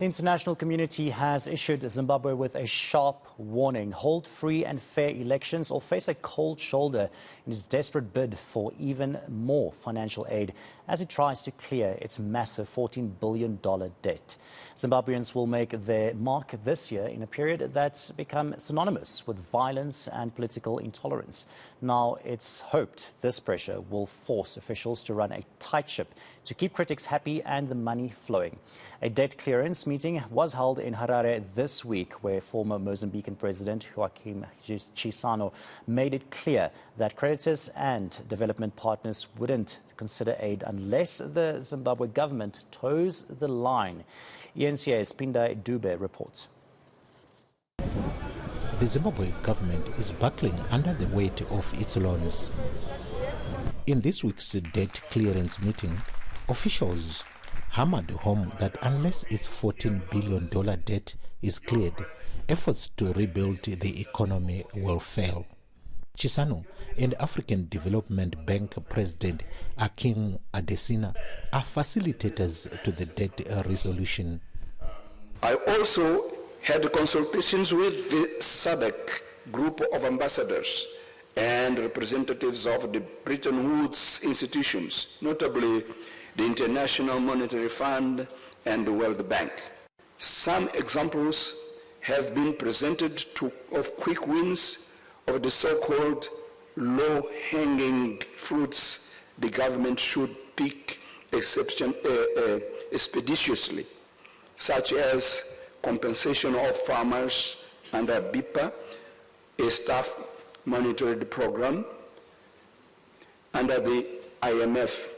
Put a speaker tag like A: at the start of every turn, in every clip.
A: The international community has issued Zimbabwe with a sharp warning. Hold free and fair elections or face a cold shoulder in its desperate bid for even more financial aid as it tries to clear its massive $14 billion debt. Zimbabweans will make their mark this year in a period that's become synonymous with violence and political intolerance. Now, it's hoped this pressure will force officials to run a tight ship to keep critics happy and the money flowing. A debt clearance meeting was held in Harare this week, where former Mozambican President Joaquim Chissano made it clear that creditors and development partners wouldn't consider aid unless the Zimbabwe government toes the line. eNCA's Pindai Dube reports.
B: The Zimbabwe government is buckling under the weight of its loans. In this week's debt clearance meeting, officials hammered home that unless its $14 billion debt is cleared, efforts to rebuild the economy will fail. Chissano and African Development Bank President Akin Adesina are facilitators to the debt resolution.
C: I also had consultations with the SADC group of ambassadors and representatives of the Bretton Woods institutions, notably the International Monetary Fund and the World Bank. Some examples have been presented of quick wins of the so-called low-hanging fruits the government should pick expeditiously, such as compensation of farmers under BIPA, a staff monitored program under the IMF,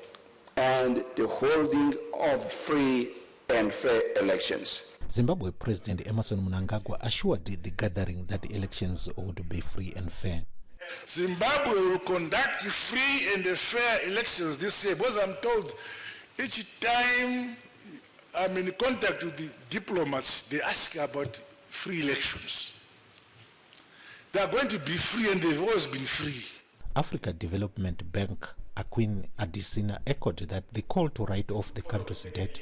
C: and the holding of free and fair elections.
B: Zimbabwe President Emmerson Mnangagwa assured the gathering that elections would be free and fair.
D: Zimbabwe will conduct free and fair elections this year, because I'm told each time I'm in contact with the diplomats, they ask about free elections. They are going to be free, and they've always been free.
B: Africa Development Bank Akin Adesina echoed that the call to write off the country's debt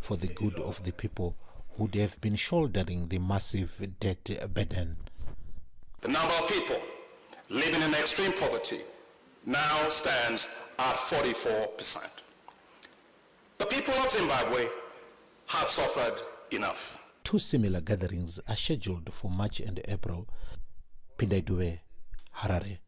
B: for the good of the people would have been shouldering the massive debt burden.
E: The number of people living in extreme poverty now stands at 44%. The people of Zimbabwe have suffered enough.
B: Two similar gatherings are scheduled for March and April. Pindai Dube, Harare.